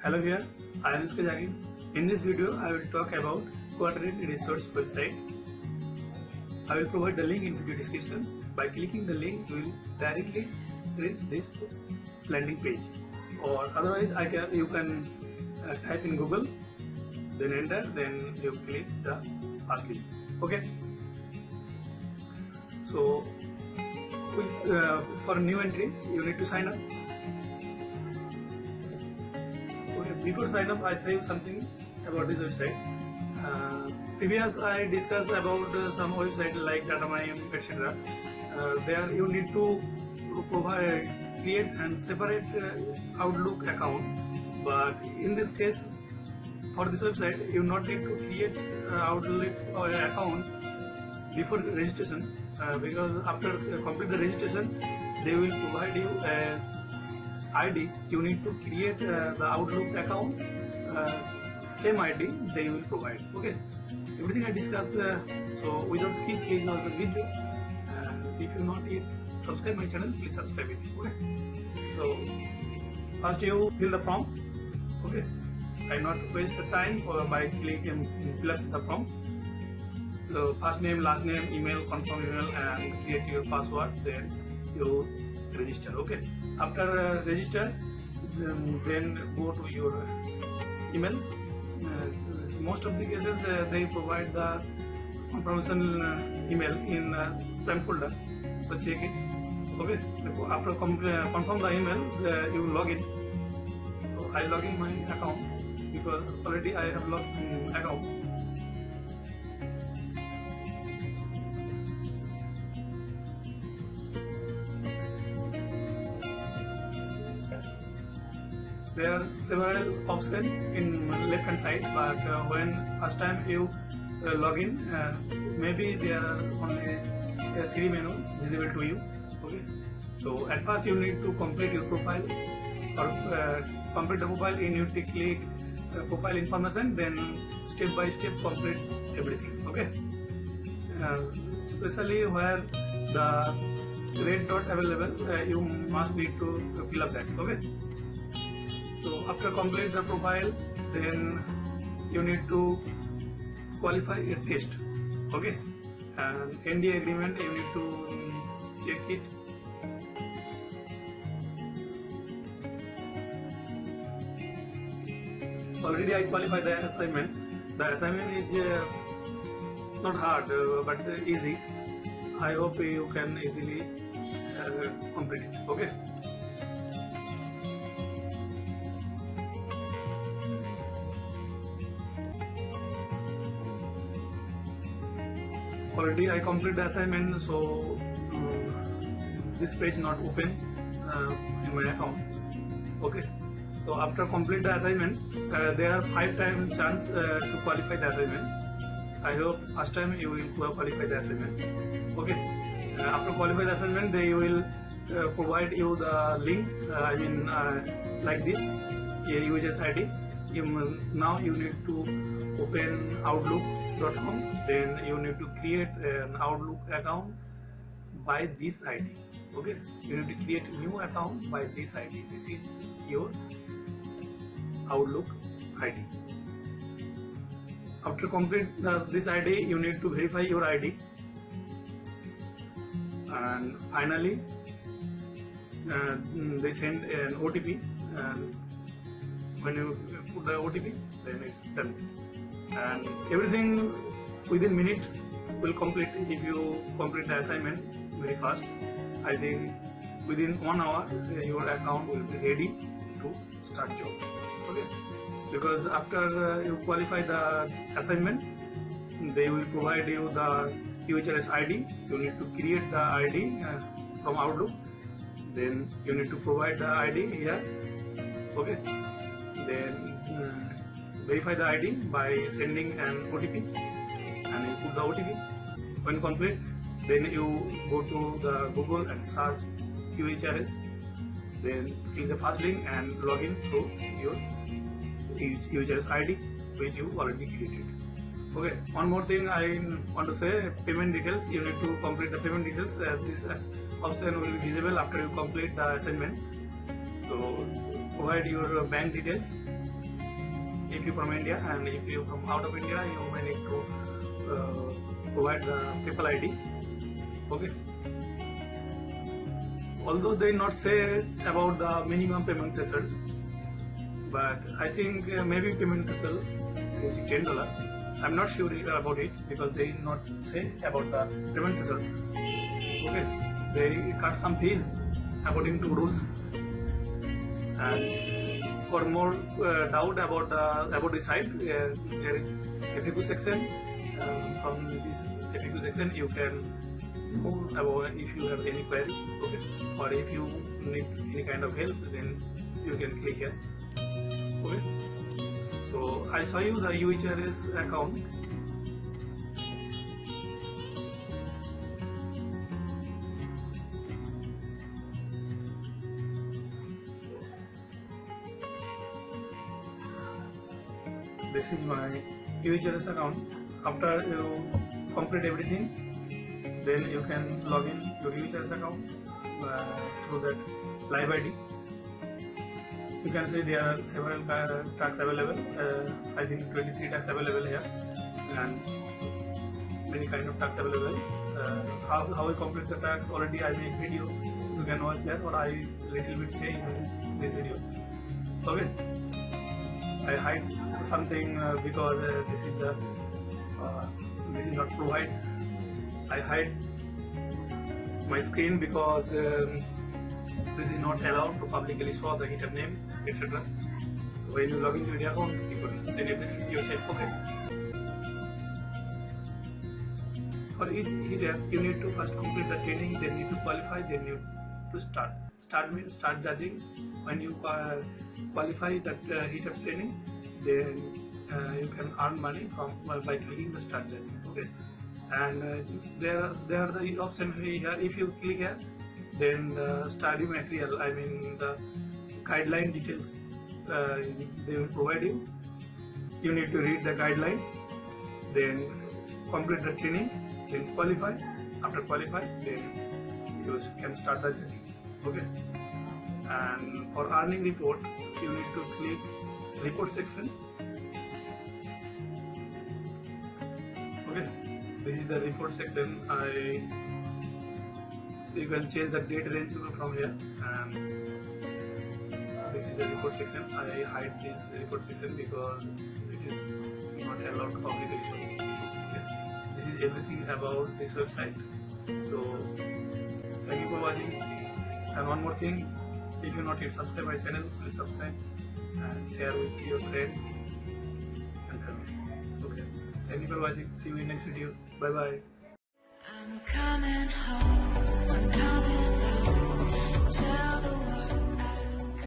Hello here, I am Anushka Jagin. In this video, I will talk about Quadrant Resource website. I will provide the link in video description. By clicking the link, you will directly reach this landing page. Or otherwise, you can type in Google, then enter, then you click the first link. Okay. So, for new entry, you need to sign up. Before sign up, I say something about this website. Previous I discussed about some website like Datamine, etc. There you need to create and separate Outlook account. But in this case, for this website, you not need to create Outlook account before registration because after complete the registration, they will provide you a ID. You need to create the Outlook account, same ID they will provide. Okay, everything I discussed. So without skip, please watch the video. If you not yet subscribe my channel, please subscribe it. Okay. So first you fill the form. Okay, I not waste the time by click and fill up the form. So first name, last name, email, confirm email, and create your password. Then you register. Okay, after register, then go to your email. Most of the cases they provide the confirmation email in spam folder, so check it. Okay, after confirm the email, you log in. So I log in my account because already I have logged in account. There are several options in left hand side, but when first time you log in, maybe there are only 3 menus visible to you. Okay, so at first you need to complete your profile, or complete the profile. You need to click profile information, then step by step complete everything. Okay, especially where the red dot available, you must need to fill up that. Okay. So after complete the profile, then you need to qualify a test. Okay, and NDA agreement you need to check it. Already I qualified the assignment. The assignment is not hard but easy. I hope you can easily complete it. Okay. Already I complete the assignment, so this page not open in my account. Okay, so after complete the assignment, there are 5 times chance to qualify the assignment. I hope first time you will qualify the assignment. Okay, after qualify the assignment, they will provide you the link. Like this, user's ID. Now you need to open Outlook.com. Then you need to create an Outlook account by this ID. Okay, you need to create a new account by this ID. This is your Outlook ID. After complete this ID, you need to verify your ID, and finally they send an OTP, and when you put the OTP, then it's done, and everything within minute will complete. If you complete the assignment very fast, I think within 1 hour your account will be ready to start job. Okay, because after you qualify the assignment, they will provide you the UHRS ID. You need to create the ID from Outlook. Then you need to provide the ID here. Okay, then verify the ID by sending an OTP, and you put the OTP. When complete, then you go to the Google and search UHRS. Then click the first link and log in through your UHRS ID which you already created. Okay, one more thing I want to say, payment details. You need to complete the payment details. This option will be visible after you complete the assignment. So provide your bank details if you from India, and if you from out of India, you may need to provide the People ID. Okay. Although they not say about the minimum payment threshold, but I think maybe payment threshold is $10. I'm not sure about it because they not say about the payment threshold. Okay, they cut some fees according to rules. And for more doubt about the site, there is FAQ section. From this FAQ section, you can know about if you have any query, okay, or if you need any kind of help, then you can click here. Okay. So I show you the UHRS account. This is my UHRS account. After you complete everything, then you can log in your UHRS account through that live ID. You can see there are several tags available. I think 23 tags available here, and many kind of tags available. How we complete the tags already I make video. You can watch that, or I little bit say in this video. Okay. I hide something because this is not provide. I hide my screen because this is not allowed to publicly show the heater name, etc. So when you log into your account, you can send everything to yourself. Okay. For each heater, you need to first complete the training, then you need to qualify, then you to start. Start judging. When you qualify that heater training, then you can earn money from by clicking the start judging. Okay. And there are the option here. If you click here, then the study material, I mean the guideline details, they will provide you. You need to read the guideline, then complete the training, then qualify. After qualify, then you can start the journey. Okay. And for earning report, you need to click report section. Okay. This is the report section. You can change the date range from here, and this is the report section. I hide this report section because it is not allowed publicly show. Okay. This is everything about this website. So thank you for watching. And one more thing, if you not yet subscribe my channel, please subscribe and share with your friends and family. Okay. Thank you for watching. See you in next video. Bye bye. I'm coming